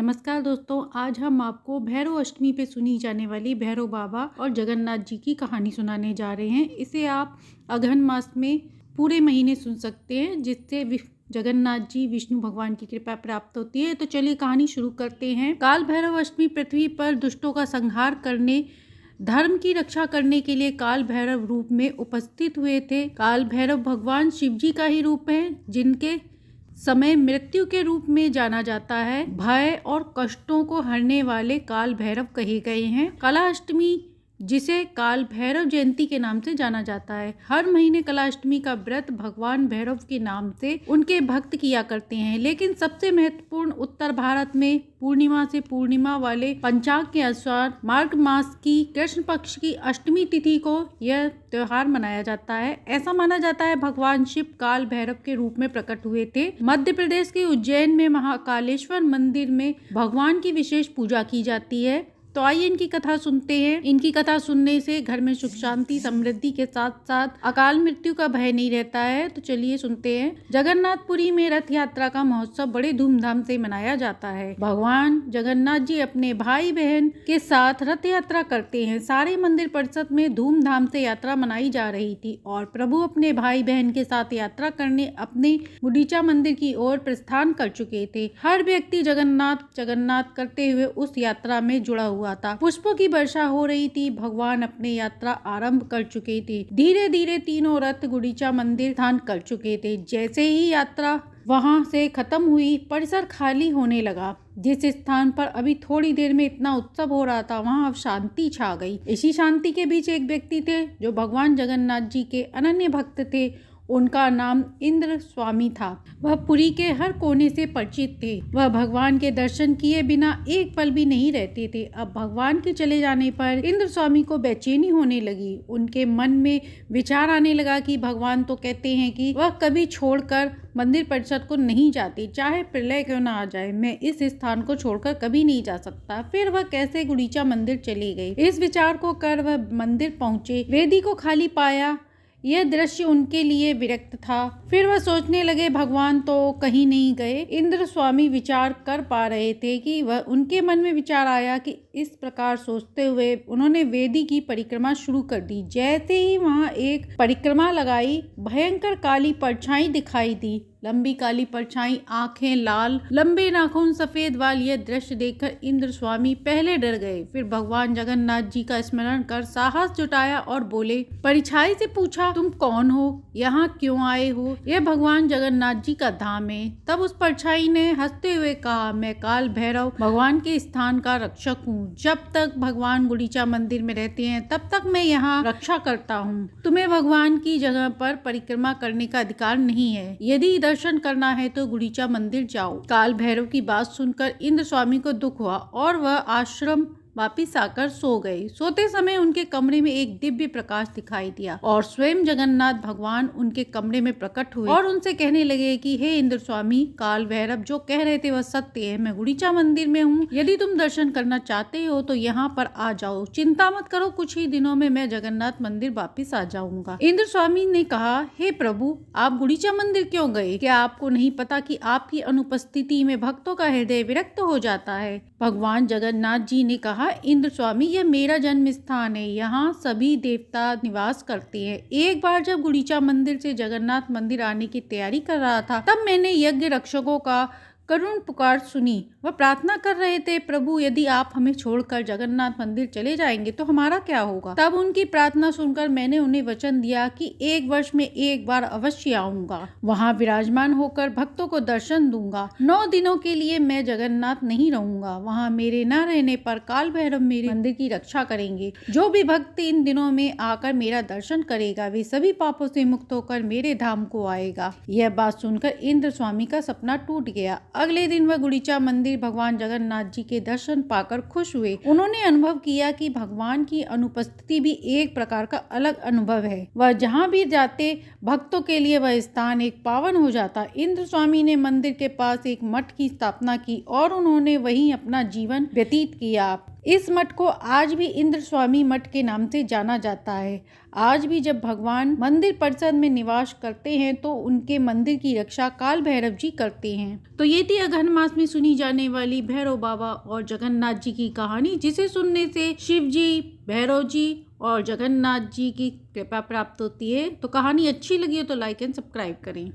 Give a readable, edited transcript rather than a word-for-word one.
नमस्कार दोस्तों, आज हम आपको भैरव अष्टमी पे सुनी जाने वाली भैरव बाबा और जगन्नाथ जी की कहानी सुनाने जा रहे हैं। इसे आप अगहन मास में पूरे महीने सुन सकते हैं, जिससे जगन्नाथ जी विष्णु भगवान की कृपा प्राप्त होती है। तो चलिए कहानी शुरू करते हैं। काल भैरव अष्टमी पृथ्वी पर दुष्टों का संहार करने, धर्म की रक्षा करने के लिए काल भैरव रूप में उपस्थित हुए थे। काल भैरव भगवान शिव जी का ही रूप है, जिनके समय मृत्यु के रूप में जाना जाता है। भय और कष्टों को हरने वाले काल भैरव कहे गए हैं। कलाष्टमी, जिसे काल भैरव जयंती के नाम से जाना जाता है, हर महीने कलाष्टमी का व्रत भगवान भैरव के नाम से उनके भक्त किया करते हैं। लेकिन सबसे महत्वपूर्ण उत्तर भारत में पूर्णिमा से पूर्णिमा वाले पंचांग के अनुसार मार्ग मास की कृष्ण पक्ष की अष्टमी तिथि को यह त्योहार मनाया जाता है। ऐसा माना जाता है भगवान शिव काल भैरव के रूप में प्रकट हुए थे। मध्य प्रदेश के उज्जैन में महाकालेश्वर मंदिर में भगवान की विशेष पूजा की जाती है। तो आइए इनकी कथा सुनते हैं। इनकी कथा सुनने से घर में सुख शांति समृद्धि के साथ साथ अकाल मृत्यु का भय नहीं रहता है। तो चलिए सुनते हैं। जगन्नाथपुरी में रथ यात्रा का महोत्सव बड़े धूमधाम से मनाया जाता है। भगवान जगन्नाथ जी अपने भाई बहन के साथ रथ यात्रा करते हैं। सारे मंदिर परिषद में धूमधाम से यात्रा मनाई जा रही थी और प्रभु अपने भाई बहन के साथ यात्रा करने अपने गुंडीचा मंदिर की ओर प्रस्थान कर चुके थे। हर व्यक्ति जगन्नाथ जगन्नाथ करते हुए उस यात्रा में जुड़ा हुआ था। पुष्पों की वर्षा हो रही थी। भगवान अपनी यात्रा आरंभ कर चुके थे। धीरे धीरे तीनों रथ गुंडीचा मंदिर स्थान कर चुके थे। जैसे ही यात्रा वहां से खत्म हुई, परिसर खाली होने लगा। जिस स्थान पर अभी थोड़ी देर में इतना उत्सव हो रहा था, वहां अब शांति छा गई। इसी शांति के बीच एक व्यक्ति थे जो भगवान जगन्नाथ जी के अनन्य भक्त थे। उनका नाम इंद्र स्वामी था। वह पुरी के हर कोने से परिचित थे। वह भगवान के दर्शन किए बिना एक पल भी नहीं रहते थे। अब भगवान के चले जाने पर इंद्र स्वामी को बेचैनी होने लगी। उनके मन में विचार आने लगा कि भगवान तो कहते हैं कि वह कभी छोड़कर मंदिर परिषद को नहीं जाते, चाहे प्रलय क्यों ना आ जाए। मैं इस स्थान को छोड़कर कभी नहीं जा सकता। फिर वह कैसे गुंडीचा मंदिर चले गए। इस विचार को कर वह मंदिर पहुंचे। वेदी को खाली पाया। यह दृश्य उनके लिए विरक्त था। फिर वह सोचने लगे, भगवान तो कहीं नहीं गए। इंद्र स्वामी विचार कर पा रहे थे कि वह उनके मन में विचार आया कि इस प्रकार सोचते हुए उन्होंने वेदी की परिक्रमा शुरू कर दी। जैसे ही वहां एक परिक्रमा लगाई, भयंकर काली परछाई दिखाई दी। लंबी काली परछाई, आंखें लाल, लंबे नाखून, सफेद बाल। यह दृश्य देखकर इंद्र स्वामी पहले डर गए। फिर भगवान जगन्नाथ जी का स्मरण कर साहस जुटाया और बोले, परछाई से पूछा, तुम कौन हो, यहाँ क्यों आए हो? यह भगवान जगन्नाथ जी का धाम है। तब उस परछाई ने हंसते हुए कहा, मैं काल भैरव भगवान के स्थान का रक्षक हूँ। जब तक भगवान गुंडीचा मंदिर में रहते हैं तब तक मैं यहाँ रक्षा करता हूँ। तुम्हें भगवान की जगह पर परिक्रमा करने का अधिकार नहीं है। यदि दर्शन करना है तो गुंडीचा मंदिर जाओ। काल भैरव की बात सुनकर इंद्र स्वामी को दुख हुआ और वह आश्रम वापिस आकर सो गए। सोते समय उनके कमरे में एक दिव्य प्रकाश दिखाई दिया और स्वयं जगन्नाथ भगवान उनके कमरे में प्रकट हुए और उनसे कहने लगे कि हे इंद्र स्वामी, काल भैरव जो कह रहे थे वह सत्य है। मैं गुंडीचा मंदिर में हूँ। यदि तुम दर्शन करना चाहते हो तो यहाँ पर आ जाओ। चिंता मत करो, कुछ ही दिनों में मैं जगन्नाथ मंदिर वापिस आ जाऊंगा। इंद्र स्वामी ने कहा, हे प्रभु, आप गुंडीचा मंदिर क्यों गए? क्या आपको नहीं पता कि आपकी अनुपस्थिति में भक्तों का हृदय विरक्त हो जाता है? भगवान जगन्नाथ जी ने कहा, इंद्र स्वामी, यह मेरा जन्म स्थान है। यहाँ सभी देवता निवास करते हैं। एक बार जब गुंडीचा मंदिर से जगन्नाथ मंदिर आने की तैयारी कर रहा था, तब मैंने यज्ञ रक्षकों का करुण पुकार सुनी। वह प्रार्थना कर रहे थे, प्रभु यदि आप हमें छोड़कर जगन्नाथ मंदिर चले जाएंगे तो हमारा क्या होगा? तब उनकी प्रार्थना सुनकर मैंने उन्हें वचन दिया कि एक वर्ष में एक बार अवश्य आऊंगा। वहां विराजमान होकर भक्तों को दर्शन दूंगा। 9 दिनों के लिए मैं जगन्नाथ नहीं रहूंगा। वहां मेरे न रहने पर काल भैरव मेरे मंदिर की रक्षा करेंगे। जो भी भक्त इन दिनों में आकर मेरा दर्शन करेगा, वे सभी पापों से मुक्त होकर मेरे धाम को आएगा। यह बात सुनकर इंद्र स्वामी का सपना टूट गया। अगले दिन वह गुंडीचा मंदिर भगवान जगन्नाथ जी के दर्शन पाकर खुश हुए। उन्होंने अनुभव किया कि भगवान की अनुपस्थिति भी एक प्रकार का अलग अनुभव है। वह जहाँ भी जाते, भक्तों के लिए वह स्थान एक पावन हो जाता। इंद्र स्वामी ने मंदिर के पास एक मठ की स्थापना की और उन्होंने वहीं अपना जीवन व्यतीत किया। इस मठ को आज भी इंद्र स्वामी मठ के नाम से जाना जाता है। आज भी जब भगवान मंदिर परिसर में निवास करते हैं तो उनके मंदिर की रक्षा काल भैरव जी करते हैं। तो ये थी अगहन मास में सुनी जाने वाली भैरव बाबा और जगन्नाथ जी की कहानी, जिसे सुनने से शिव जी, भैरव जी और जगन्नाथ जी की कृपा प्राप्त होती है। तो कहानी अच्छी लगी हो तो लाइक एंड सब्सक्राइब करें।